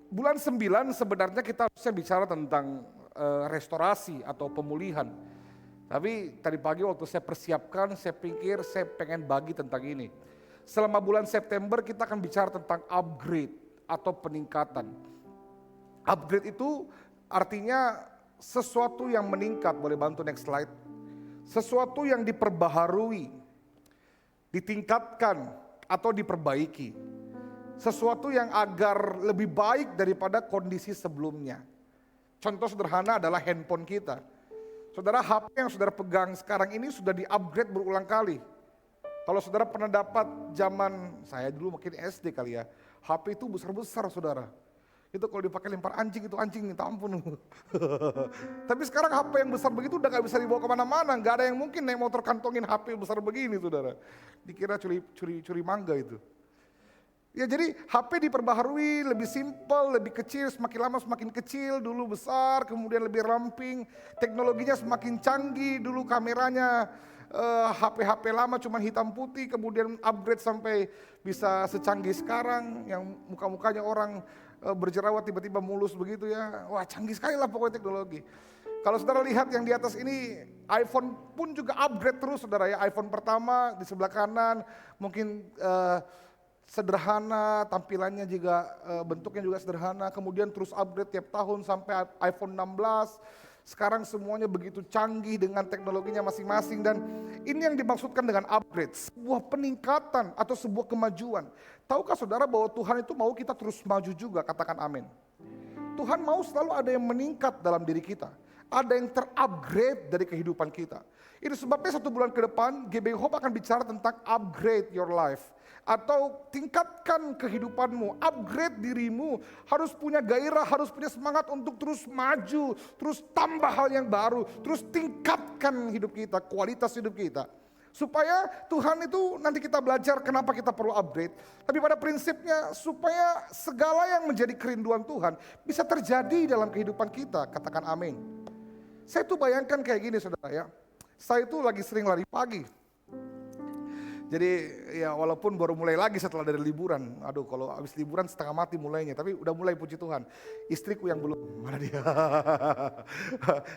bulan 9 sebenarnya kita harusnya bicara tentang restorasi atau pemulihan. Tapi tadi pagi waktu saya persiapkan, saya pikir saya pengen bagi tentang ini. Selama bulan September kita akan bicara tentang upgrade atau peningkatan. Upgrade itu artinya sesuatu yang meningkat, boleh bantu next slide. Sesuatu yang diperbaharui, ditingkatkan atau diperbaiki. Sesuatu yang agar lebih baik daripada kondisi sebelumnya. Contoh sederhana adalah handphone kita. Saudara, HP yang saudara pegang sekarang ini sudah di-upgrade berulang kali. Kalau saudara pernah dapat zaman, saya dulu mungkin SD kali ya, HP itu besar-besar saudara. Itu kalau dipakai lempar anjing, itu anjing minta ampun. Tapi sekarang HP yang besar begitu udah gak bisa dibawa kemana-mana. Gak ada yang mungkin naik motor kantongin HP besar begini saudara. Dikira curi mangga itu. Ya jadi HP diperbaharui, lebih simpel, lebih kecil, semakin lama semakin kecil, dulu besar, kemudian lebih ramping, teknologinya semakin canggih, dulu kameranya HP-HP lama cuma hitam putih, kemudian upgrade sampai bisa secanggih sekarang, yang muka-mukanya orang berjerawat tiba-tiba mulus begitu ya, wah canggih sekali lah pokoknya teknologi. Kalau saudara lihat yang di atas ini, iPhone pun juga upgrade terus saudara ya, iPhone pertama di sebelah kanan, mungkin sederhana, tampilannya juga bentuknya juga sederhana, kemudian terus upgrade tiap tahun sampai iPhone 16. Sekarang semuanya begitu canggih dengan teknologinya masing-masing dan ini yang dimaksudkan dengan upgrade, sebuah peningkatan atau sebuah kemajuan. Tahukah saudara bahwa Tuhan itu mau kita terus maju juga, katakan amin. Tuhan mau selalu ada yang meningkat dalam diri kita, ada yang terupgrade dari kehidupan kita. Itu sebabnya 1 bulan ke depan GBI Hope akan bicara tentang upgrade your life. Atau tingkatkan kehidupanmu, upgrade dirimu, harus punya gairah, harus punya semangat untuk terus maju, terus tambah hal yang baru, terus tingkatkan hidup kita, kualitas hidup kita. Supaya Tuhan itu nanti kita belajar kenapa kita perlu upgrade. Tapi pada prinsipnya supaya segala yang menjadi kerinduan Tuhan bisa terjadi dalam kehidupan kita, katakan amin. Saya tuh bayangkan kayak gini saudara ya, saya tuh lagi sering lari pagi. Jadi ya walaupun baru mulai lagi setelah dari liburan, aduh kalau habis liburan setengah mati mulainya, tapi udah mulai puji Tuhan. Istriku yang belum, mana dia?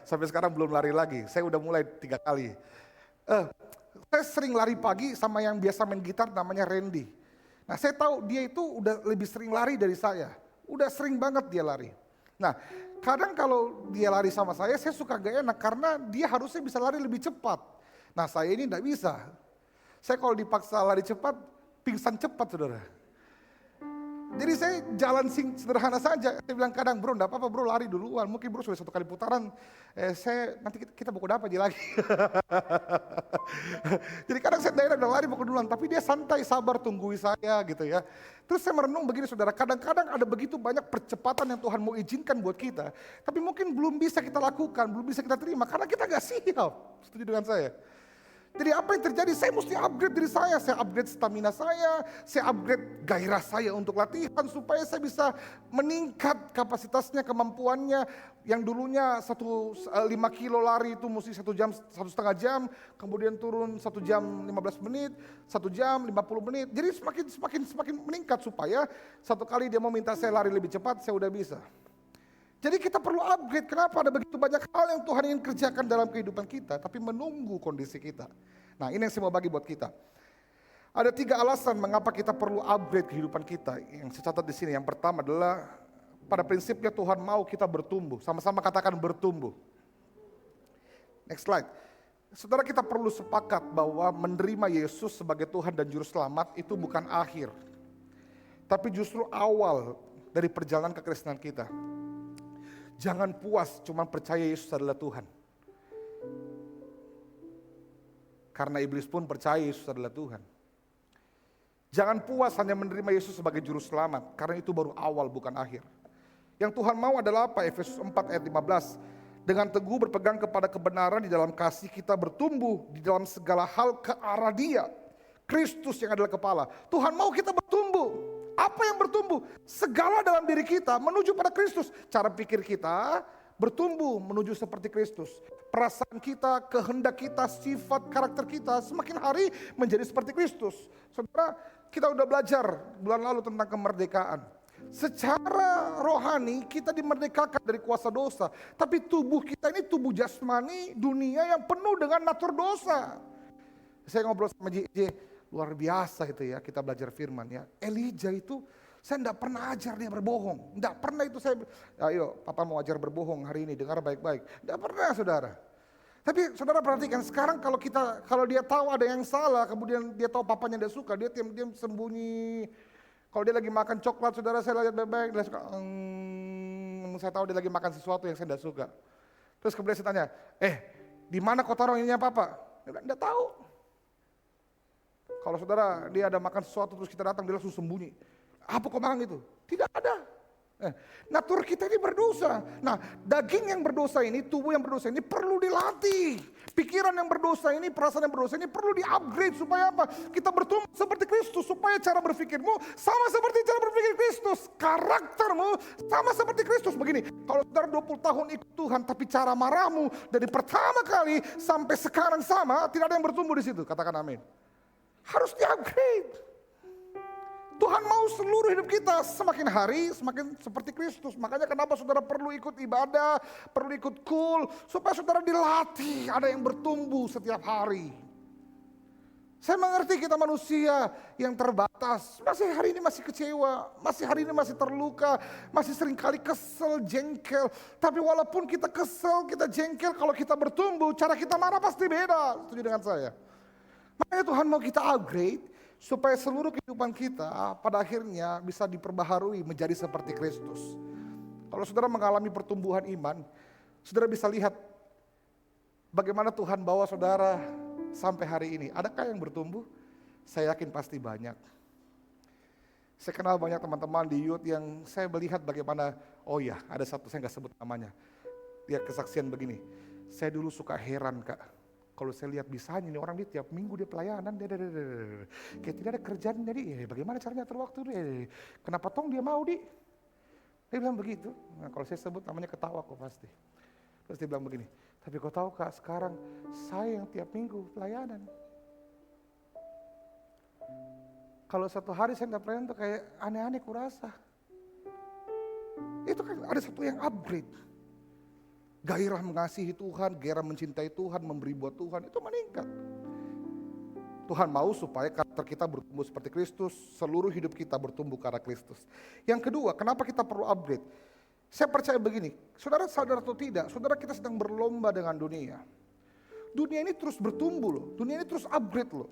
Sampai sekarang belum lari lagi, saya udah mulai 3 kali. Saya sering lari pagi sama yang biasa main gitar namanya Randy. Nah saya tahu dia itu udah lebih sering lari dari saya, udah sering banget dia lari. Nah kadang kalau dia lari sama saya suka gak enak karena dia harusnya bisa lari lebih cepat. Nah saya ini gak bisa. Saya kalau dipaksa lari cepat, pingsan cepat saudara. Jadi saya jalan sederhana saja. Saya bilang kadang bro, enggak apa-apa bro lari duluan. Mungkin bro sudah 1 kali putaran, nanti kita pukul apa aja lagi. Jadi kadang saya daerah udah lari pukul duluan, tapi dia santai sabar tungguin saya gitu ya. Terus saya merenung begini saudara, kadang-kadang ada begitu banyak percepatan yang Tuhan mau izinkan buat kita. Tapi mungkin belum bisa kita lakukan, belum bisa kita terima karena kita gak siap. Setuju dengan saya? Jadi apa yang terjadi? Saya mesti upgrade diri saya upgrade stamina saya upgrade gairah saya untuk latihan supaya saya bisa meningkat kapasitasnya, kemampuannya. Yang dulunya 5 kilo lari itu mesti 1 jam, 1,5 jam, kemudian turun 1 jam 15 menit, 1 jam 50 menit. Jadi semakin meningkat supaya satu kali dia mau minta saya lari lebih cepat, saya udah bisa. Jadi kita perlu upgrade, kenapa? Ada begitu banyak hal yang Tuhan ingin kerjakan dalam kehidupan kita, tapi menunggu kondisi kita. Nah ini yang saya mau bagi buat kita. Ada 3 alasan mengapa kita perlu upgrade kehidupan kita, yang saya catat di sini. Yang pertama adalah, pada prinsipnya Tuhan mau kita bertumbuh, sama-sama katakan bertumbuh. Next slide. Saudara, kita perlu sepakat bahwa menerima Yesus sebagai Tuhan dan Juru Selamat itu bukan akhir, tapi justru awal dari perjalanan kekristenan kita. Jangan puas cuma percaya Yesus adalah Tuhan. Karena iblis pun percaya Yesus adalah Tuhan. Jangan puas hanya menerima Yesus sebagai Juru Selamat, karena itu baru awal bukan akhir. Yang Tuhan mau adalah apa? Efesus 4 ayat 15. Dengan teguh berpegang kepada kebenaran di dalam kasih kita bertumbuh di dalam segala hal ke arah Dia, Kristus yang adalah kepala. Tuhan mau kita bertumbuh. Apa yang bertumbuh? Segala dalam diri kita menuju pada Kristus. Cara pikir kita bertumbuh menuju seperti Kristus. Perasaan kita, kehendak kita, sifat, karakter kita semakin hari menjadi seperti Kristus. Saudara, kita udah belajar bulan lalu tentang kemerdekaan. Secara rohani kita dimerdekakan dari kuasa dosa. Tapi tubuh kita ini tubuh jasmani dunia yang penuh dengan natur dosa. Saya ngobrol sama JJ, luar biasa itu ya kita belajar firman ya. Elijah itu saya enggak pernah ajar dia berbohong. Enggak pernah itu saya, ayo papa mau ajar berbohong hari ini, dengar baik-baik. Enggak pernah saudara. Tapi saudara perhatikan sekarang kalau dia tahu ada yang salah, kemudian dia tahu papanya tidak suka, dia diam-diam sembunyi. Kalau dia lagi makan coklat, saudara saya lihat baik-baik, dia suka, saya tahu dia lagi makan sesuatu yang saya tidak suka. Terus kemudian saya tanya, di mana kau taruh ininya papa? Dia bilang, enggak tahu. Kalau saudara dia ada makan sesuatu terus kita datang, dia langsung sembunyi. Apa kau makan itu? Tidak ada. Natur kita ini berdosa. Nah, daging yang berdosa ini, tubuh yang berdosa ini perlu dilatih. Pikiran yang berdosa ini, perasaan yang berdosa ini perlu di-upgrade supaya apa? Kita bertumbuh seperti Kristus, supaya cara berpikirmu sama seperti cara berpikir Kristus. Karaktermu sama seperti Kristus. Begini, kalau saudara 20 tahun ikut Tuhan, tapi cara marahmu dari pertama kali sampai sekarang sama, tidak ada yang bertumbuh di situ. Katakan amin. Harus di-upgrade. Tuhan mau seluruh hidup kita semakin hari semakin seperti Kristus. Makanya kenapa saudara perlu ikut ibadah, perlu ikut cool, supaya saudara dilatih, ada yang bertumbuh setiap hari. Saya mengerti kita manusia yang terbatas, masih hari ini masih kecewa, masih hari ini masih terluka, masih seringkali kesel, jengkel. Tapi walaupun kita kesel, kita jengkel, kalau kita bertumbuh, cara kita marah pasti beda. Setuju dengan saya? Makanya Tuhan mau kita upgrade, supaya seluruh kehidupan kita pada akhirnya bisa diperbaharui menjadi seperti Kristus. Kalau saudara mengalami pertumbuhan iman, saudara bisa lihat bagaimana Tuhan bawa saudara sampai hari ini. Adakah yang bertumbuh? Saya yakin pasti banyak. Saya kenal banyak teman-teman di youth yang saya melihat bagaimana, oh ya ada satu saya nggak sebut namanya. Dia kesaksian begini, saya dulu suka heran Kak. Kalau saya lihat bisanya ini orang dia tiap minggu dia pelayanan, kayak tidak ada kerjaan, jadi bagaimana caranya atur waktu dia? Kenapa tong dia mau di? Dia bilang begitu. Nah, kalau saya sebut namanya ketawa kok pasti. Terus dia bilang begini, tapi kau tahu Kak sekarang saya yang tiap minggu pelayanan. Kalau satu hari saya nggak pelayanan tuh kayak aneh-aneh kurasa. Itu kan ada satu yang upgrade. Gairah mengasihi Tuhan, gairah mencintai Tuhan, memberi buat Tuhan, itu meningkat. Tuhan mau supaya karakter kita bertumbuh seperti Kristus, seluruh hidup kita bertumbuh ke arah Kristus. Yang kedua, kenapa kita perlu upgrade? Saya percaya begini, saudara sadar atau tidak, saudara kita sedang berlomba dengan dunia. Dunia ini terus bertumbuh loh, dunia ini terus upgrade loh.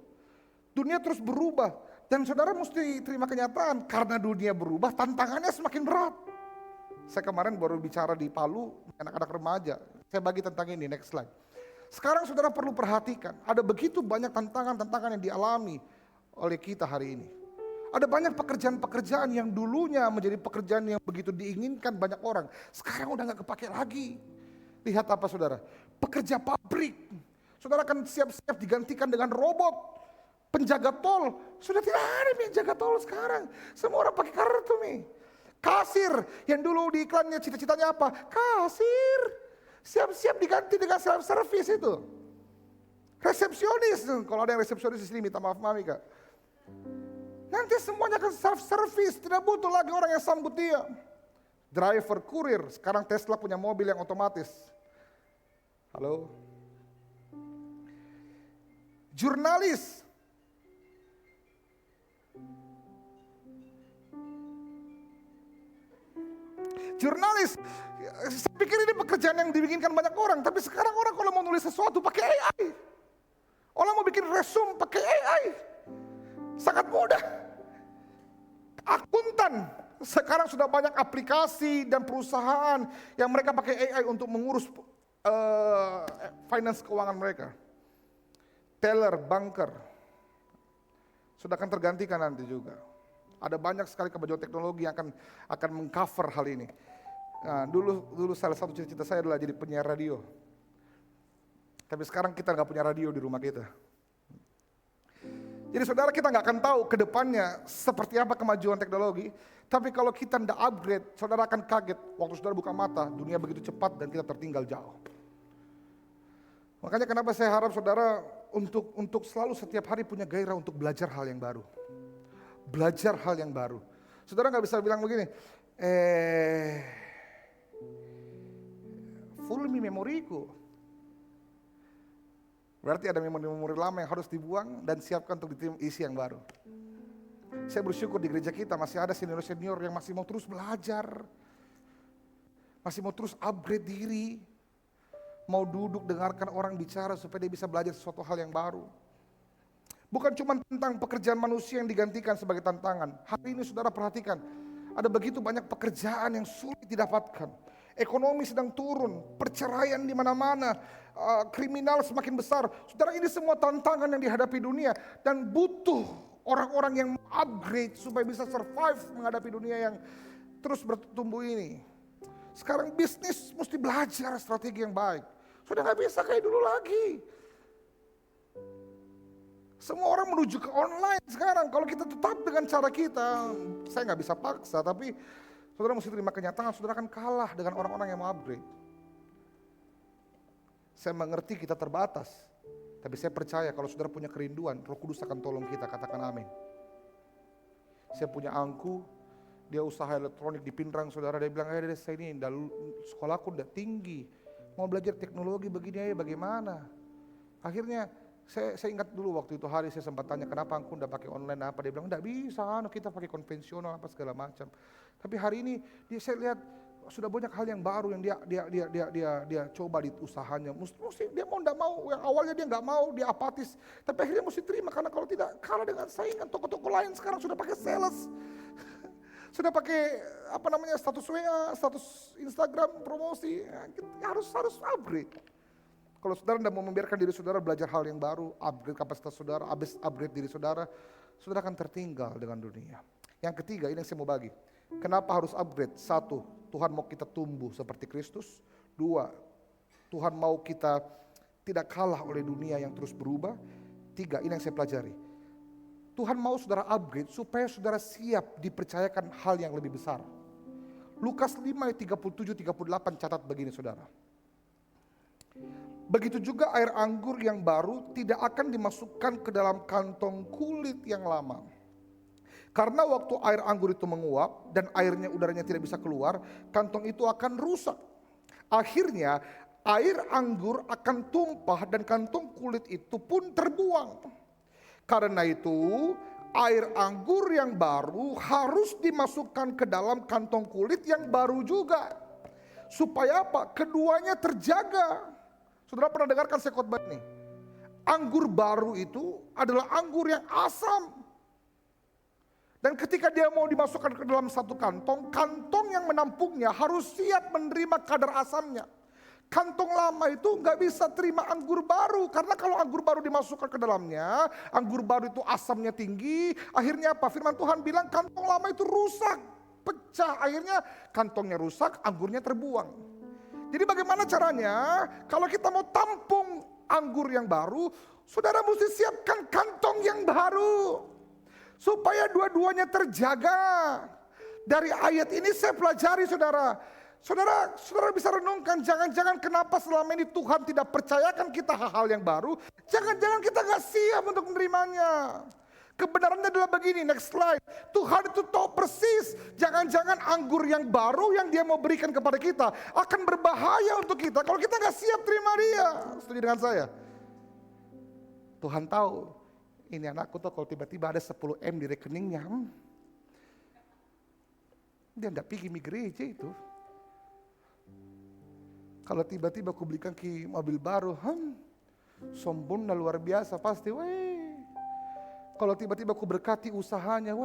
Dunia terus berubah, dan saudara mesti terima kenyataan, karena dunia berubah, tantangannya semakin berat. Saya kemarin baru bicara di Palu, anak-anak remaja. Saya bagi tentang ini, next slide. Sekarang saudara perlu perhatikan, ada begitu banyak tantangan-tantangan yang dialami oleh kita hari ini. Ada banyak pekerjaan-pekerjaan yang dulunya menjadi pekerjaan yang begitu diinginkan banyak orang. Sekarang udah gak kepake lagi. Lihat apa saudara, pekerja pabrik. Saudara akan siap-siap digantikan dengan robot. Penjaga tol, sudah tidak ada yang jaga tol sekarang. Semua orang pakai kartu nih. Kasir, yang dulu di iklannya cita-citanya apa? Kasir, siap-siap diganti dengan self service itu. Resepsionis, kalau ada yang resepsionis di sini minta maaf mami Kak. Nanti semuanya akan self service, tidak butuh lagi orang yang sambut dia. Driver, kurir, sekarang Tesla punya mobil yang otomatis. Halo? Jurnalis. Jurnalis, saya pikir ini pekerjaan yang dibikinkan banyak orang, tapi sekarang orang kalau mau nulis sesuatu pakai AI. Orang mau bikin resume pakai AI. Sangat mudah. Akuntan, sekarang sudah banyak aplikasi dan perusahaan yang mereka pakai AI untuk mengurus finance keuangan mereka. Teller, banker, sudah akan tergantikan nanti juga. Ada banyak sekali kemajuan teknologi yang akan mengcover hal ini. Nah, dulu salah satu cita-cita saya adalah jadi penyiar radio. Tapi sekarang kita nggak punya radio di rumah kita. Jadi saudara kita nggak akan tahu ke depannya seperti apa kemajuan teknologi. Tapi kalau kita nggak upgrade, saudara akan kaget. Waktu saudara buka mata, dunia begitu cepat dan kita tertinggal jauh. Makanya kenapa saya harap saudara untuk selalu setiap hari punya gairah untuk belajar hal yang baru. Belajar hal yang baru. Saudara nggak bisa bilang begini, full memoriku. Berarti ada memori-memori lama yang harus dibuang dan siapkan untuk isi yang baru. Saya bersyukur di gereja kita masih ada senior-senior yang masih mau terus belajar. Masih mau terus upgrade diri. Mau duduk dengarkan orang bicara supaya dia bisa belajar sesuatu hal yang baru. Bukan cuma tentang pekerjaan manusia yang digantikan sebagai tantangan. Hari ini saudara perhatikan, ada begitu banyak pekerjaan yang sulit didapatkan. Ekonomi sedang turun, perceraian di mana-mana, kriminal semakin besar. Saudara, ini semua tantangan yang dihadapi dunia dan butuh orang-orang yang upgrade supaya bisa survive menghadapi dunia yang terus bertumbuh ini. Sekarang bisnis mesti belajar strategi yang baik. Sudah gak bisa kayak dulu lagi. Semua orang menuju ke online sekarang. Kalau kita tetap dengan cara kita, saya gak bisa paksa, tapi saudara mesti terima kenyataan, saudara akan kalah dengan orang-orang yang mau upgrade. Saya mengerti kita terbatas, tapi saya percaya kalau saudara punya kerinduan, Roh Kudus akan tolong kita, katakan amin. Saya punya angku, dia usaha elektronik di Pinrang, saudara, dia bilang, saya ini sekolahku udah tinggi, mau belajar teknologi begini aja bagaimana. Akhirnya saya ingat dulu waktu itu hari saya sempat tanya kenapa angku udah pakai online apa, dia bilang enggak bisa, kita pakai konvensional apa segala macam. Tapi hari ini saya lihat sudah banyak hal yang baru yang dia coba di usahanya. Mesti dia mau enggak mau, yang awalnya dia enggak mau, dia apatis, tapi akhirnya mesti terima karena kalau tidak kalah dengan saingan toko-toko lain sekarang sudah pakai sales. Sudah pakai status WA, status Instagram promosi, harus upgrade. Kalau saudara tidak mau membiarkan diri saudara belajar hal yang baru, upgrade kapasitas saudara, upgrade diri saudara, saudara akan tertinggal dengan dunia. Yang ketiga, ini yang saya mau bagi. Kenapa harus upgrade? 1, Tuhan mau kita tumbuh seperti Kristus. 2, Tuhan mau kita tidak kalah oleh dunia yang terus berubah. 3, ini yang saya pelajari. Tuhan mau saudara upgrade supaya saudara siap dipercayakan hal yang lebih besar. Lukas 5 ayat 37-38 catat begini saudara. Begitu juga air anggur yang baru tidak akan dimasukkan ke dalam kantong kulit yang lama. Karena waktu air anggur itu menguap dan udaranya tidak bisa keluar, kantong itu akan rusak. Akhirnya air anggur akan tumpah dan kantong kulit itu pun terbuang. Karena itu air anggur yang baru harus dimasukkan ke dalam kantong kulit yang baru juga. Supaya apa? Keduanya terjaga. Saudara pernah dengarkan saya khotbah ini? Anggur baru itu adalah anggur yang asam. Dan ketika dia mau dimasukkan ke dalam satu kantong, kantong yang menampungnya harus siap menerima kadar asamnya. Kantong lama itu nggak bisa terima anggur baru, karena kalau anggur baru dimasukkan ke dalamnya, anggur baru itu asamnya tinggi. Akhirnya apa? Firman Tuhan bilang kantong lama itu rusak, pecah. Akhirnya kantongnya rusak, anggurnya terbuang. Jadi bagaimana caranya? Kalau kita mau tampung anggur yang baru, saudara mesti siapkan kantong yang baru. Supaya dua-duanya terjaga. Dari ayat ini saya pelajari saudara. Saudara bisa renungkan, jangan-jangan kenapa selama ini Tuhan tidak percayakan kita hal-hal yang baru. Jangan-jangan kita gak siap untuk menerimanya. Kebenarannya adalah begini, next slide. Tuhan itu tahu persis, jangan-jangan anggur yang baru yang dia mau berikan kepada kita akan berbahaya untuk kita kalau kita gak siap terima dia. Setuju dengan saya? Tuhan tahu, ini anakku tuh kalau tiba-tiba ada 10 M di rekeningnya, dia gak pergi ke gereja itu. Kalau tiba-tiba aku belikan ke mobil baru, sombongnya luar biasa pasti, Kalau tiba-tiba aku berkati usahanya,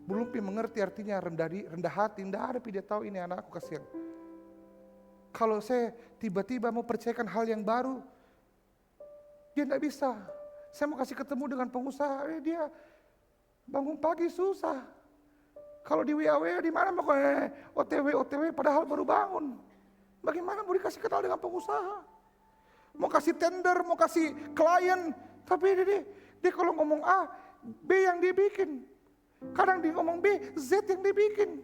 belum mengerti artinya rendah hati, enggak ada dia tahu ini anakku kasihan. Kalau saya tiba-tiba mau percayakan hal yang baru, dia enggak bisa. Saya mau kasih ketemu dengan pengusaha, dia bangun pagi susah. Kalau di WA di mana mau OTW padahal baru bangun. Bagaimana mau dikasih kenal dengan pengusaha? Mau kasih tender, mau kasih klien, tapi dia kalau ngomong A, B yang dia bikin. Kadang dia ngomong B, Z yang dia bikin.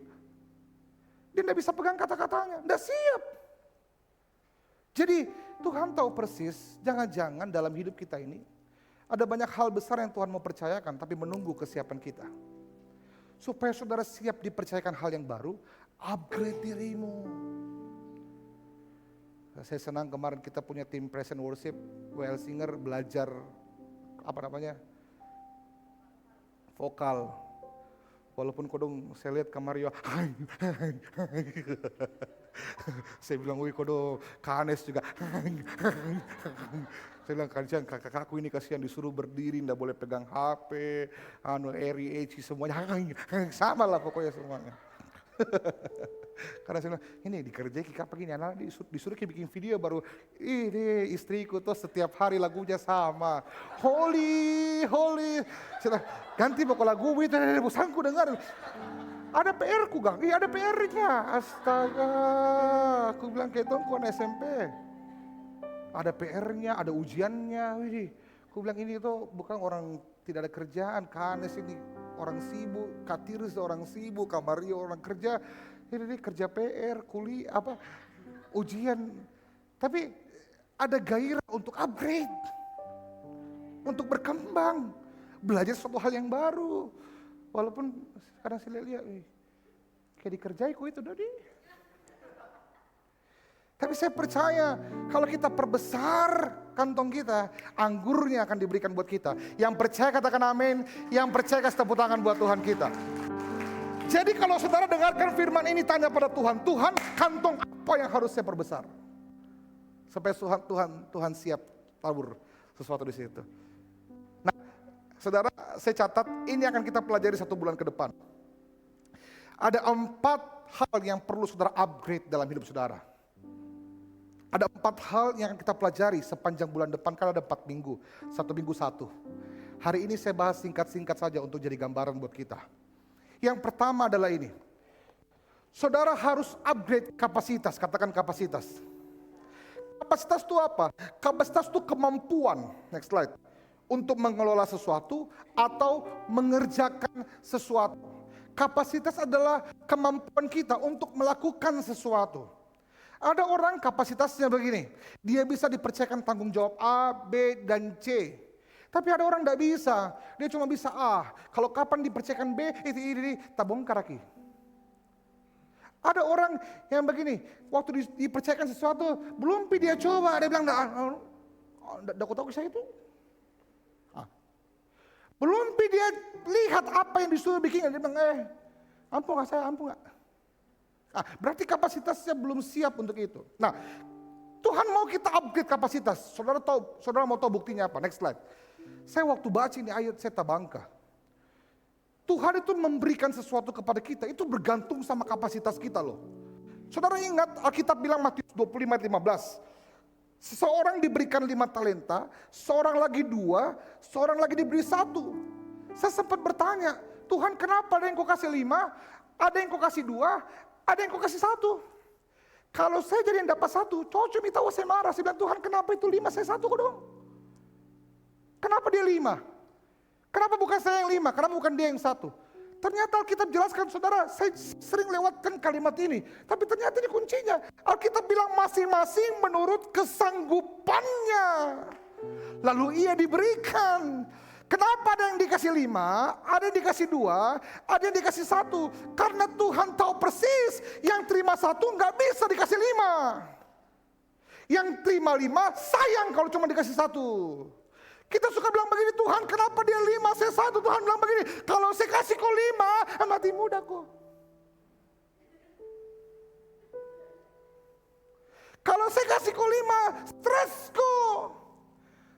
Dia tidak bisa pegang kata-katanya, tidak siap. Jadi Tuhan tahu persis, jangan-jangan dalam hidup kita ini ada banyak hal besar yang Tuhan mau percayakan, tapi menunggu kesiapan kita. supaya saudara siap dipercayakan hal yang baru, upgrade dirimu. Saya senang kemarin kita punya tim Praise and Worship, WL Singer belajar vokal. Walaupun kodong saya lihat Kamario, saya bilang, wih kodong Kanes juga. Saya bilang, kasihan kakakku ini kasihan disuruh berdiri, nggak boleh pegang HP, Eri, Eci semuanya, sama lah pokoknya semuanya. Karena saya bilang, ini dikerjai kika begini, anak disuruh bikin video baru, ini istriku tuh setiap hari lagunya sama, holy, saya bilang, ganti pokok lagu itu, bosanku dengar, ada PR ku gang, iya ada PR-nya, astaga, aku bilang kayak tongkon SMP, ada PR-nya, ada ujiannya, widih, aku bilang ini tuh bukan orang tidak ada kerjaan, Kanes ini orang sibuk, Katiris orang sibuk, Kamario orang kerja, ini kerja PR, kuliah, ujian. Tapi ada gairah untuk upgrade, untuk berkembang, belajar suatu hal yang baru. Walaupun kadang saya lihat, kayak dikerjai ku itu tadi. Tapi saya percaya kalau kita perbesar kantong kita, anggurnya akan diberikan buat kita. Yang percaya katakan amin, yang percaya kasih tepuk tangan buat Tuhan kita. Jadi kalau saudara dengarkan firman ini, tanya pada Tuhan, Tuhan kantong apa yang harus saya perbesar? Supaya Tuhan siap tabur sesuatu di situ. Nah, saudara, saya catat ini akan kita pelajari 1 bulan ke depan. Ada 4 hal yang perlu saudara upgrade dalam hidup saudara. Ada 4 hal yang akan kita pelajari sepanjang bulan depan, karena ada 4 minggu, 1 minggu 1. Hari ini saya bahas singkat-singkat saja untuk jadi gambaran buat kita. Yang pertama adalah ini, saudara harus upgrade kapasitas, katakan kapasitas. Kapasitas itu apa? Kapasitas itu kemampuan, next slide, untuk mengelola sesuatu atau mengerjakan sesuatu. Kapasitas adalah kemampuan kita untuk melakukan sesuatu. Ada orang kapasitasnya begini, dia bisa dipercayakan tanggung jawab A, B, dan C. Tapi ada orang tidak bisa, dia cuma bisa A. Kalau kapan dipercayakan B, ini tabongkar lagi. Ada orang yang begini, waktu dipercayakan sesuatu, belum dia coba, dia bilang, tidak tahu saya itu. Belum dia lihat apa yang disuruh bikin, dia bilang, ampun nggak saya, ampun nggak. Berarti kapasitasnya belum siap untuk itu. Nah, Tuhan mau kita upgrade kapasitas. Saudara mau tahu buktinya apa? Next slide. Saya waktu baca ini ayat, saya tabangka. Tuhan itu memberikan sesuatu kepada kita, itu bergantung sama kapasitas kita loh. Saudara ingat Alkitab bilang Matius 25:15. Seseorang diberikan 5 talenta, seorang lagi 2, seorang lagi diberi 1. Saya sempat bertanya, Tuhan kenapa ada yang kau kasih 5, ada yang kau kasih 2, ada yang kau kasih 1. Kalau saya jadi yang dapat 1, cocok minta saya marah. Saya bilang, Tuhan kenapa itu 5, saya 1 kok dong. Kenapa dia 5? Kenapa bukan saya yang 5? Kenapa bukan dia yang 1? Ternyata Alkitab jelaskan, saudara, saya sering lewatkan kalimat ini. Tapi ternyata ini kuncinya. Alkitab bilang masing-masing menurut kesanggupannya. Lalu ia diberikan. Kenapa ada yang dikasih 5, ada yang dikasih 2, ada yang dikasih 1? Karena Tuhan tahu persis yang terima 1 nggak bisa dikasih 5. Yang terima 5 sayang kalau cuma dikasih 1. Kita suka bilang begini, Tuhan kenapa dia 5, saya 1? Tuhan bilang begini, kalau saya kasih kau 5, mati muda kok. Kalau saya kasih kau 5, stres kok.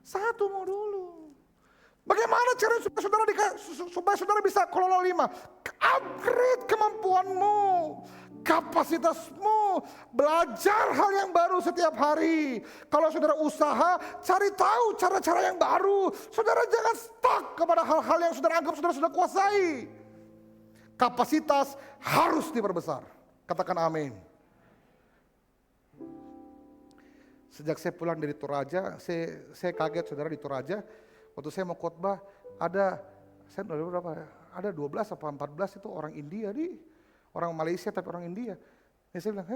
1 mau dulu. Bagaimana cara supaya saudara bisa kelola 5? Upgrade kemampuanmu, kapasitasmu, belajar hal yang baru setiap hari. Kalau saudara usaha, cari tahu cara-cara yang baru. Saudara jangan stuck kepada hal-hal yang saudara anggap saudara sudah kuasai. Kapasitas harus diperbesar. Katakan amin. Sejak saya pulang dari Toraja, saya kaget saudara di Toraja. Waktu saya mau khotbah, ada 12 atau 14 itu orang India orang Malaysia tapi orang India. Ya saya bilang,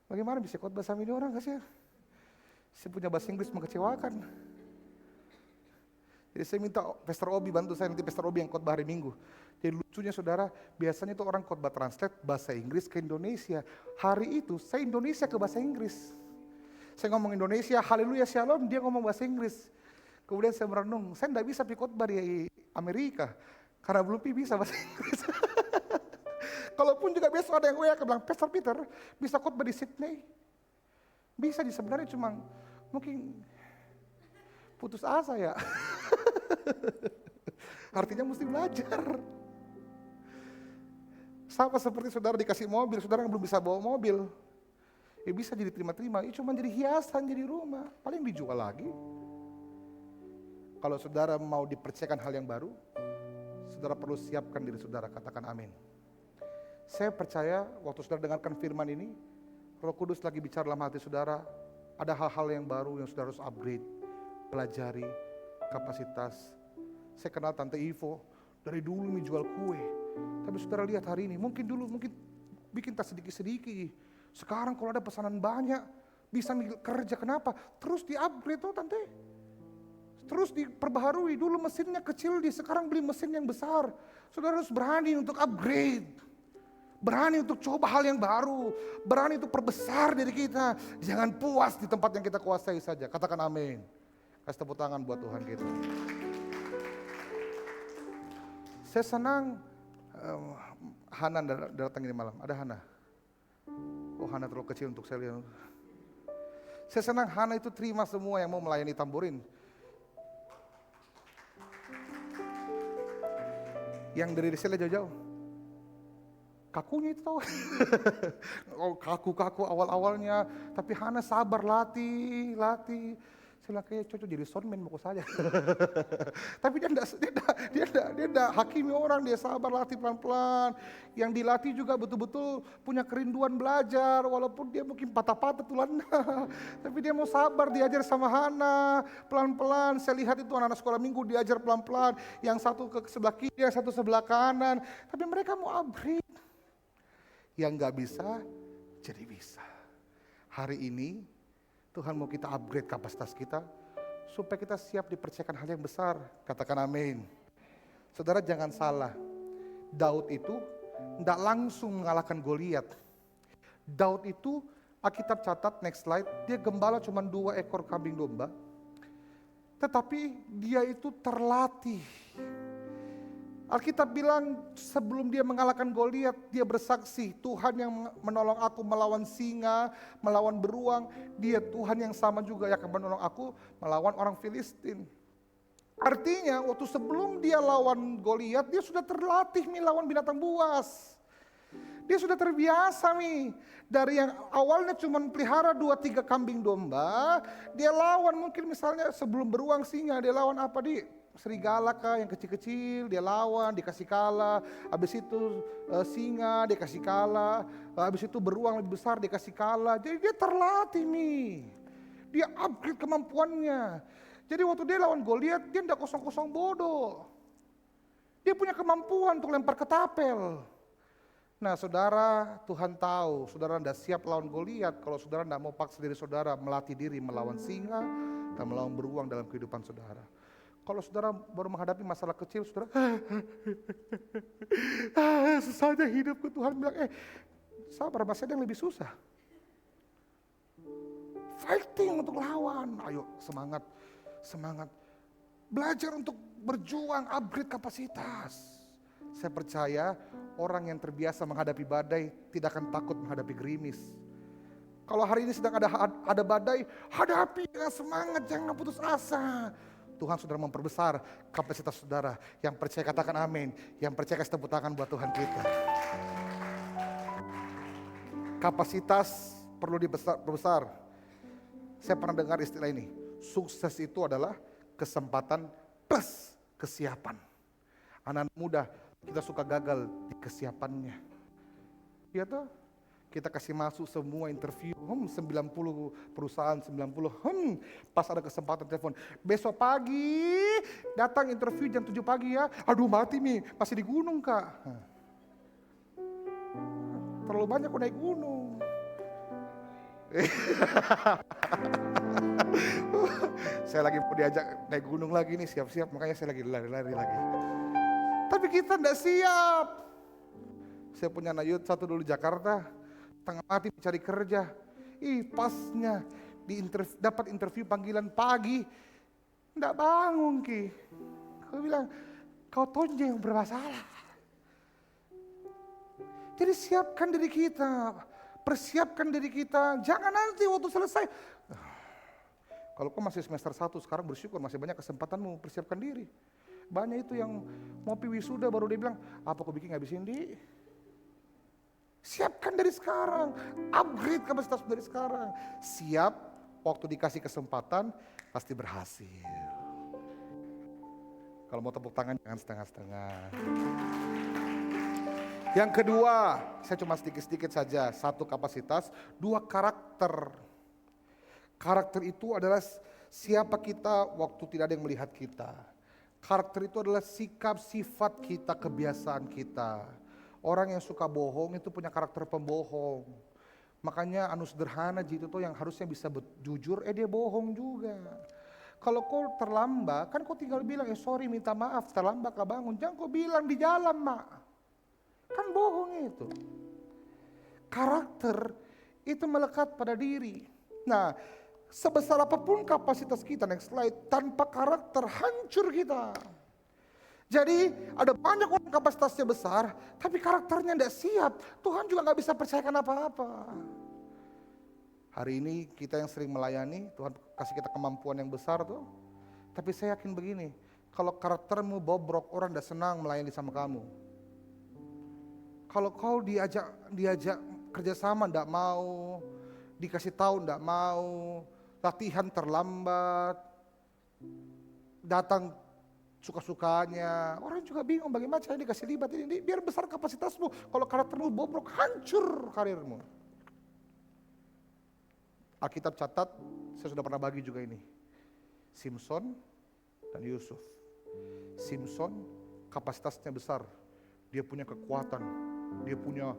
bagaimana bisa khotbah sama ini orang? Saya punya bahasa Inggris mengecewakan. Jadi saya minta Pastor Obi bantu saya, nanti Pastor Obi yang khotbah hari Minggu. Jadi lucunya saudara, biasanya itu orang khotbah translate bahasa Inggris ke Indonesia. Hari itu saya Indonesia ke bahasa Inggris. Saya ngomong Indonesia, haleluya shalom, dia ngomong bahasa Inggris. Kemudian saya merenung, saya tidak bisa khotbah di Amerika, karena belum bisa bahasa Inggris. Kalaupun juga besok ada yang WA bilang, Pastor Peter bisa khotbah di Sydney. Bisa sebenarnya cuma mungkin putus asa ya. Artinya mesti belajar. Sama seperti saudara dikasih mobil, saudara belum bisa bawa mobil. Ya bisa jadi terima-terima, ya cuma jadi hiasan, jadi rumah. Paling dijual lagi. Kalau saudara mau dipercayakan hal yang baru, saudara perlu siapkan diri saudara, katakan amin. Saya percaya waktu saudara dengarkan firman ini, Roh Kudus lagi bicara dalam hati saudara, ada hal-hal yang baru yang saudara harus upgrade, pelajari, kapasitas. Saya kenal Tante Ivo, dari dulu jual kue. Tapi saudara lihat hari ini, mungkin dulu bikin tas sedikit-sedikit. Sekarang kalau ada pesanan banyak, bisa kerja, kenapa? Terus di-upgrade tuh Tante. Terus diperbaharui, dulu mesinnya kecil, sekarang beli mesin yang besar. Saudara harus berani untuk upgrade. Berani untuk coba hal yang baru, berani untuk perbesar diri kita. Jangan puas di tempat yang kita kuasai saja. Katakan amin. Kasih tepuk tangan buat Tuhan kita. Saya senang Hana datang ini malam. Ada Hana? Oh, Hana terlalu kecil untuk saya lihat. Saya senang Hana itu terima semua yang mau melayani tamborin. Yang dari saya jauh-jauh. Kakunya itu tahu. Oh, kaku-kaku awal-awalnya. Tapi Hana sabar, latih. Saya bilang kayak cocok jadi soundman mau saja. Tapi dia enggak hakimi orang, dia sabar, latih pelan-pelan. Yang dilatih juga betul-betul punya kerinduan belajar, walaupun dia mungkin patah-patah tulangnya. Tapi dia mau sabar, diajar sama Hana, pelan-pelan. Saya lihat itu anak-anak sekolah minggu diajar pelan-pelan. Yang satu ke sebelah kiri, yang satu sebelah kanan. Tapi mereka mau upgrade. Yang gak bisa, jadi bisa. Hari ini Tuhan mau kita upgrade kapasitas kita supaya kita siap dipercayakan hal yang besar. Katakan amin. Saudara jangan salah, Daud itu tidak langsung mengalahkan Goliat. Daud itu, Alkitab catat, next slide, dia gembala cuma 2 ekor kambing domba. Tetapi dia itu terlatih. Alkitab bilang sebelum dia mengalahkan Goliat, dia bersaksi, Tuhan yang menolong aku melawan singa, melawan beruang, dia Tuhan yang sama juga yang akan menolong aku melawan orang Filistin. Artinya waktu sebelum dia lawan Goliat, dia sudah terlatih lawan binatang buas. Dia sudah terbiasa dari yang awalnya cuma pelihara 2-3 kambing domba, dia lawan mungkin misalnya sebelum beruang singa, dia lawan apa serigala kah yang kecil-kecil, dia lawan, dikasih kalah. Habis itu singa, dia kasih kalah. Habis itu beruang lebih besar, dia kasih kalah. Jadi dia terlatih dia upgrade kemampuannya. Jadi waktu dia lawan Goliat, dia tidak kosong-kosong bodoh. Dia punya kemampuan untuk lempar ke tapel. Nah saudara, Tuhan tahu saudara tidak siap lawan Goliat kalau saudara tidak mau paksa diri saudara melatih diri melawan singa dan melawan beruang dalam kehidupan saudara. Kalau saudara baru menghadapi masalah kecil, saudara, susahnya hidupku, Tuhan bilang, sabar, masih ada yang lebih susah. Fighting untuk lawan, ayo semangat. Belajar untuk berjuang, upgrade kapasitas. Saya percaya orang yang terbiasa menghadapi badai tidak akan takut menghadapi gerimis. Kalau hari ini sedang ada badai, hadapi dengan semangat, jangan putus asa. Tuhan sudah memperbesar kapasitas saudara. Yang percaya katakan amin. Yang percaya kasih tepuk tangan buat Tuhan kita. Kapasitas perlu diperbesar. Saya pernah dengar istilah ini. Sukses itu adalah kesempatan plus kesiapan. Anak-anak muda kita suka gagal di kesiapannya. Iya toh? Kita kasih masuk semua interview, 90 perusahaan, 90, pas ada kesempatan telepon. Besok pagi datang interview jam 7 pagi ya. Aduh mati masih di gunung Kak. Terlalu banyak naik gunung. Saya lagi mau diajak naik gunung lagi nih, siap-siap, makanya saya lagi lari-lari lagi. Tapi kita enggak siap. Saya punya anak youth satu dulu di Jakarta, tengah mati mencari kerja. Pasnya dapat interview panggilan pagi, enggak bangun Ki. Aku bilang, kau tonjeng yang bermasalah. Jadi siapkan diri kita, persiapkan diri kita, jangan nanti waktu selesai. Kalau kau masih semester 1 sekarang bersyukur masih banyak kesempatanmu, persiapkan diri. Banyak itu yang mau wisuda baru dia bilang, apa kau bikin ngabisin di? Siapkan dari sekarang, upgrade kapasitas dari sekarang. Siap, waktu dikasih kesempatan pasti berhasil. Kalau mau tepuk tangan jangan setengah-setengah. Yang kedua, saya cuma sedikit-sedikit saja. 1 kapasitas, 2 karakter. Karakter itu adalah siapa kita waktu tidak ada yang melihat kita. Karakter itu adalah sikap, sifat kita, kebiasaan kita. Orang yang suka bohong itu punya karakter pembohong. Makanya anu sederhana gitu tuh yang harusnya bisa jujur, dia bohong juga. Kalau kau terlambat, kan kau tinggal bilang, sorry minta maaf, terlambat kau bangun. Jangan kau bilang di jalan mak. Kan bohong itu. Karakter itu melekat pada diri. Nah, sebesar apapun kapasitas kita, next slide, tanpa karakter hancur kita. Jadi ada banyak orang kapasitasnya besar, tapi karakternya tidak siap. Tuhan juga gak bisa percayakan apa-apa. Hari ini kita yang sering melayani, Tuhan kasih kita kemampuan yang besar tuh. Tapi saya yakin begini, kalau karaktermu bobrok, orang tidak senang melayani sama kamu. Kalau kau diajak kerjasama tidak mau, dikasih tahu tidak mau, latihan terlambat, datang suka-sukanya, orang juga bingung bagaimana caranya dikasih libat ini, biar besar kapasitasmu. Kalau karaktermu bobrok, hancur karirmu. Alkitab catat, saya sudah pernah bagi juga ini, Simson dan Yusuf. Simson kapasitasnya besar, dia punya kekuatan, dia punya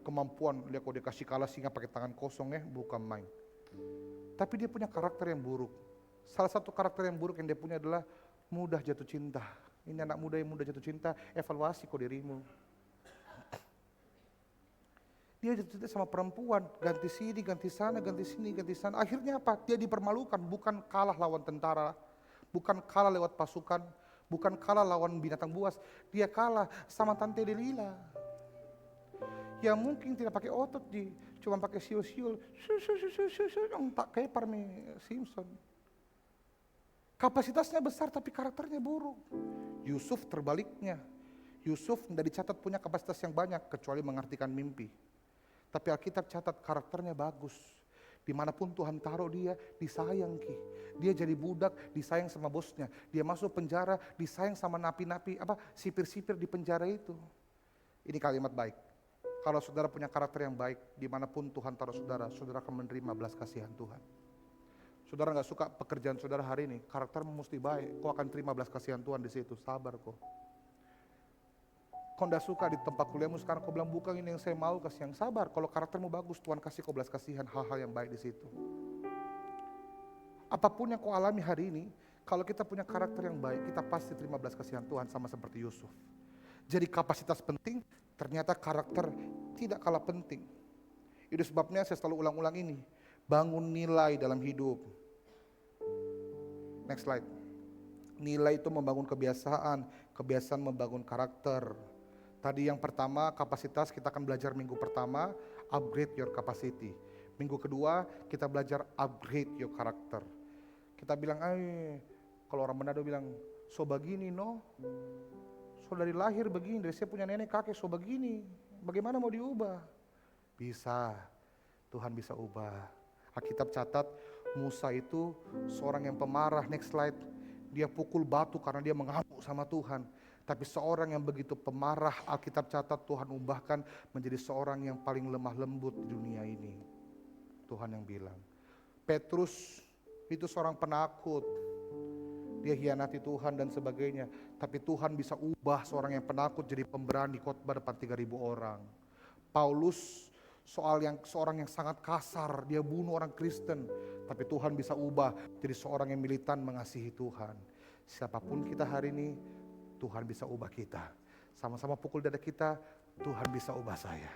kemampuan. Lihat kalau dia kasih kalah singa pakai tangan kosong bukan main. Tapi dia punya karakter yang buruk. Salah satu karakter yang buruk yang dia punya adalah mudah jatuh cinta. Ini anak muda yang mudah jatuh cinta, evaluasi kok dirimu. Dia jatuh cinta sama perempuan, ganti sini, ganti sana, ganti sini, ganti sana. Akhirnya apa? Dia dipermalukan, bukan kalah lawan tentara, bukan kalah lewat pasukan, bukan kalah lawan binatang buas. Dia kalah sama Tante Delila. Yang mungkin tidak pakai otot, cuma pakai siul-siul, yang tak kayak Parmi Simpson. Kapasitasnya besar tapi karakternya buruk. Yusuf terbaliknya. Yusuf tidak dicatat punya kapasitas yang banyak kecuali mengartikan mimpi. Tapi Alkitab catat karakternya bagus. Dimanapun Tuhan taruh dia, disayang Ki. Dia jadi budak, disayang sama bosnya. Dia masuk penjara, disayang sama napi-napi, sipir-sipir di penjara itu. Ini kalimat baik. Kalau saudara punya karakter yang baik, dimanapun Tuhan taruh saudara, saudara akan menerima belas kasihan Tuhan. Saudara gak suka pekerjaan saudara hari ini, karaktermu mesti baik, kau akan terima belas kasihan Tuhan di situ, sabar kok. Kau gak suka di tempat kuliahmu sekarang, kau bilang bukan ini yang saya mau, kasih yang sabar. Kalau karaktermu bagus, Tuhan kasih kau belas kasihan, hal-hal yang baik di situ. Apapun yang kau alami hari ini, kalau kita punya karakter yang baik, kita pasti terima belas kasihan Tuhan sama seperti Yusuf. Jadi kapasitas penting, ternyata karakter tidak kalah penting. Itu sebabnya saya selalu ulang-ulang ini. Bangun nilai dalam hidup. Next slide. Nilai itu membangun kebiasaan, kebiasaan membangun karakter. Tadi yang pertama kapasitas, kita akan belajar minggu pertama, upgrade your capacity. Minggu kedua kita belajar upgrade your karakter. Kita bilang, kalau orang Manado bilang, so begini no. So dari lahir begini, dari saya punya nenek kakek so begini. Bagaimana mau diubah? Bisa, Tuhan bisa ubah. Alkitab catat Musa itu seorang yang pemarah. Next slide. Dia pukul batu karena dia mengamuk sama Tuhan. Tapi seorang yang begitu pemarah, Alkitab catat Tuhan ubahkan menjadi seorang yang paling lemah lembut di dunia ini. Tuhan yang bilang. Petrus itu seorang penakut. Dia hianati Tuhan dan sebagainya. Tapi Tuhan bisa ubah seorang yang penakut jadi pemberani khotbah depan 3.000 orang. Paulus seorang yang sangat kasar, dia bunuh orang Kristen, tapi Tuhan bisa ubah jadi seorang yang militan mengasihi Tuhan. Siapapun kita hari ini, Tuhan bisa ubah kita. Sama-sama pukul dada kita, Tuhan bisa ubah saya.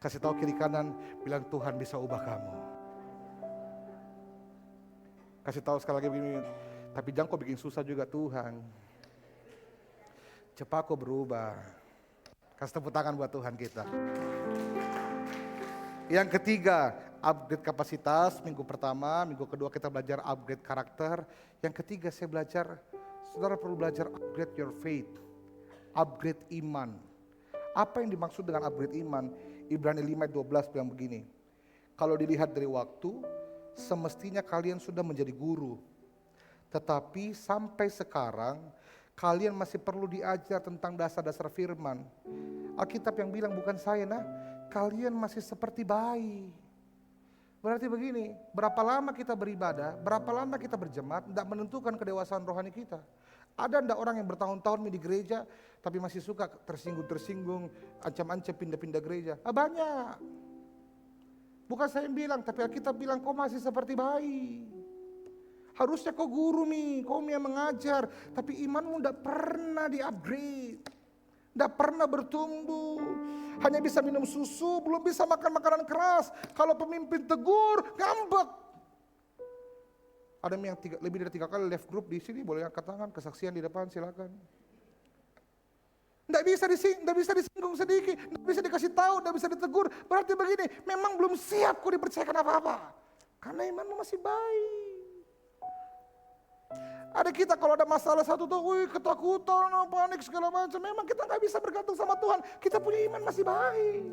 Kasih tahu kiri kanan, bilang Tuhan bisa ubah kamu. Kasih tahu sekali lagi begini, tapi jangan kau bikin susah juga Tuhan. Cepat kau berubah. Kasih tepuk tangan buat Tuhan kita. Yang ketiga, upgrade kapasitas. Minggu pertama, minggu kedua kita belajar upgrade karakter. Yang ketiga saya belajar, saudara perlu belajar upgrade your faith. Upgrade iman. Apa yang dimaksud dengan upgrade iman? Ibrani 5:12 bilang begini. Kalau dilihat dari waktu, semestinya kalian sudah menjadi guru. Tetapi sampai sekarang, kalian masih perlu diajar tentang dasar-dasar firman. Alkitab yang bilang bukan saya kalian masih seperti bayi. Berarti begini, berapa lama kita beribadah, berapa lama kita berjemaat, tidak menentukan kedewasaan rohani kita. Ada enggak orang yang bertahun-tahun di gereja, tapi masih suka tersinggung-tersinggung, ancam-ancam pindah-pindah gereja? Banyak. Bukan saya yang bilang, tapi Alkitab bilang kau masih seperti bayi. Harusnya kau guru nih, kau yang mengajar, tapi imanmu tidak pernah di-upgrade, tidak pernah bertumbuh. Hanya bisa minum susu, belum bisa makan makanan keras. Kalau pemimpin tegur, ngambek. Ada yang lebih dari 3 kali left group di sini, boleh angkat tangan, kesaksian di depan silakan. Tidak bisa disinggung sedikit, tidak bisa dikasih tahu, tidak bisa ditegur. Berarti begini, memang belum siap kau dipercayakan apa-apa. Karena imanmu masih baik. Ada kita kalau ada masalah satu tuh, ketakutan, panik segala macam. Memang kita nggak bisa bergantung sama Tuhan. Kita punya iman masih baik.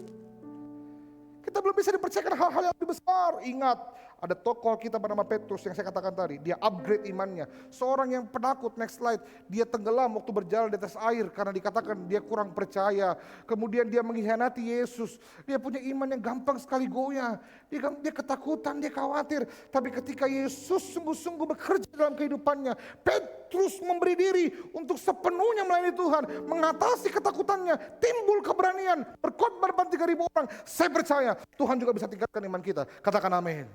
Kita belum bisa dipercayakan hal-hal yang lebih besar. Ingat, ada tokoh kita bernama Petrus yang saya katakan tadi. Dia upgrade imannya. Seorang yang penakut, next slide. Dia tenggelam waktu berjalan di atas air karena dikatakan dia kurang percaya. Kemudian dia mengkhianati Yesus. Dia punya iman yang gampang sekali goyah. Dia ketakutan, dia khawatir. Tapi ketika Yesus sungguh-sungguh bekerja dalam kehidupannya, Petrus memberi diri untuk sepenuhnya melayani Tuhan. Mengatasi ketakutannya, timbul keberanian. Berkhotbah depan 3.000 orang. Saya percaya Tuhan juga bisa tingkatkan iman kita. Katakan amin.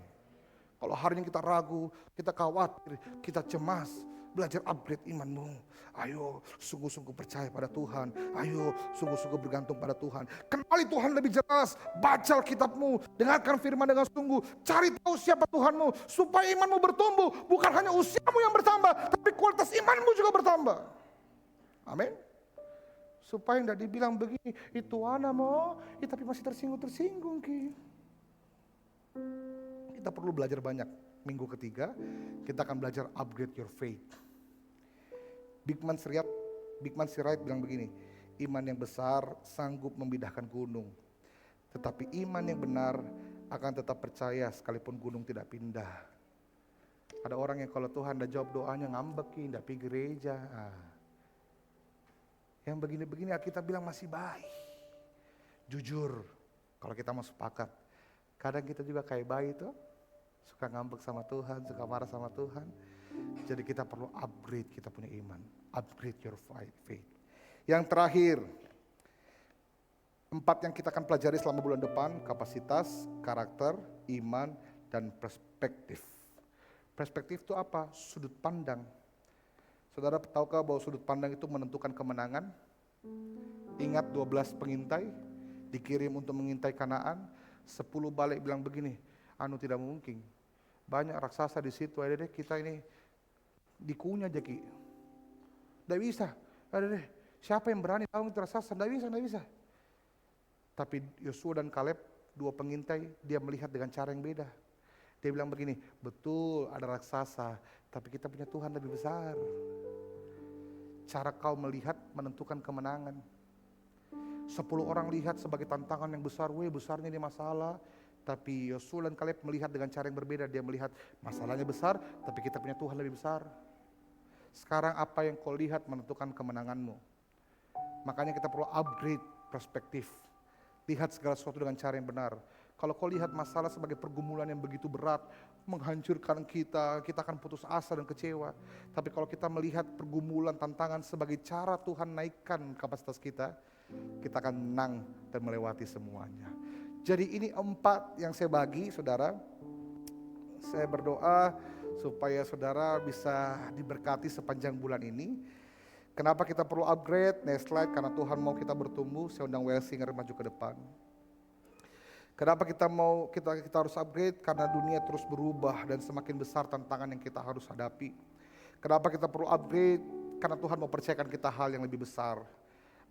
Kalau hari ini kita ragu, kita khawatir, kita cemas, belajar upgrade imanmu. Ayo sungguh-sungguh percaya pada Tuhan. Ayo sungguh-sungguh bergantung pada Tuhan. Kenali Tuhan lebih jelas. Baca Alkitabmu, dengarkan firman dengan sungguh. Cari tahu siapa Tuhanmu, supaya imanmu bertumbuh. Bukan hanya usiamu yang bertambah, tapi kualitas imanmu juga bertambah. Amin. Supaya tidak dibilang begini, itu anak mau, tapi masih tersinggung-tersinggung. Kita perlu belajar banyak. Minggu ketiga, kita akan belajar upgrade your faith. Bigman Sirait bilang begini, iman yang besar sanggup memindahkan gunung. Tetapi iman yang benar akan tetap percaya sekalipun gunung tidak pindah. Ada orang yang kalau Tuhan dah jawab doanya ngambek, tidak pergi gereja. Yang begini-begini kita bilang masih baik. Jujur, kalau kita mau sepakat, kadang kita juga kayak bayi tuh, suka ngambek sama Tuhan, suka marah sama Tuhan. Jadi kita perlu upgrade, kita punya iman. Upgrade your faith. Yang terakhir, 4 yang kita akan pelajari selama bulan depan, kapasitas, karakter, iman, dan perspektif. Perspektif itu apa? Sudut pandang. Saudara tahukah bahwa sudut pandang itu menentukan kemenangan? Ingat 12 pengintai dikirim untuk mengintai Kanaan, 10 balik bilang begini, tidak mungkin. Banyak raksasa di situ, ada deh kita ini dikunyah aja Ki. Tidak bisa, ada deh. Siapa yang berani tahu itu raksasa? Tidak bisa. Tapi Yosua dan Kaleb, 2 pengintai, dia melihat dengan cara yang beda. Dia bilang begini, betul ada raksasa, tapi kita punya Tuhan lebih besar. Cara kau melihat menentukan kemenangan. 10 orang lihat sebagai tantangan yang besar, besarnya ini masalah. Tapi Yosua dan Kaleb melihat dengan cara yang berbeda. Dia melihat masalahnya besar, tapi kita punya Tuhan lebih besar. Sekarang apa yang kau lihat menentukan kemenanganmu. Makanya kita perlu upgrade perspektif. Lihat segala sesuatu dengan cara yang benar. Kalau kau lihat masalah sebagai pergumulan yang begitu berat, menghancurkan kita akan putus asa dan kecewa. Tapi kalau kita melihat pergumulan, tantangan sebagai cara Tuhan naikkan kapasitas kita akan menang dan melewati semuanya. Jadi ini 4 yang saya bagi, saudara. Saya berdoa supaya saudara bisa diberkati sepanjang bulan ini. Kenapa kita perlu upgrade? Next slide, karena Tuhan mau kita bertumbuh. Saya undang Welsinger maju ke depan. Kenapa kita harus upgrade? Karena dunia terus berubah dan semakin besar tantangan yang kita harus hadapi. Kenapa kita perlu upgrade? Karena Tuhan mau percayakan kita hal yang lebih besar.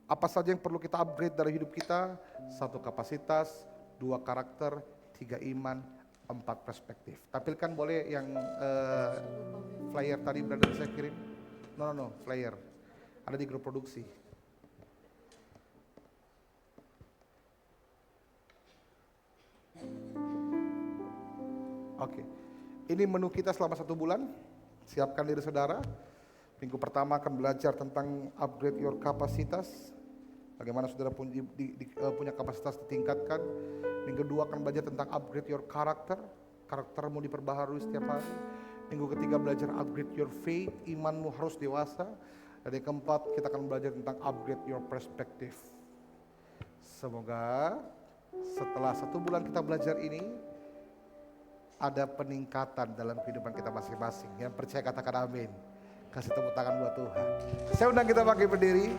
Apa saja yang perlu kita upgrade dari hidup kita? 1 kapasitas, 2 karakter, 3 iman, 4 perspektif. Tampilkan boleh yang flyer tadi berada saya kirim. No, flyer. Ada di grup produksi. Oke. Ini menu kita selama 1 bulan. Siapkan diri saudara. Minggu pertama akan belajar tentang upgrade your kapasitas. Bagaimana saudara punya kapasitas ditingkatkan. Minggu kedua akan belajar tentang upgrade your karakter. Karaktermu diperbaharui setiap hari. Minggu ketiga belajar upgrade your faith. Imanmu harus dewasa. Dan yang keempat kita akan belajar tentang upgrade your perspective. Semoga setelah 1 bulan kita belajar ini, ada peningkatan dalam kehidupan kita masing-masing. Yang percaya katakan amin. Kasih tepuk tangan buat Tuhan. Saya undang kita pakai berdiri.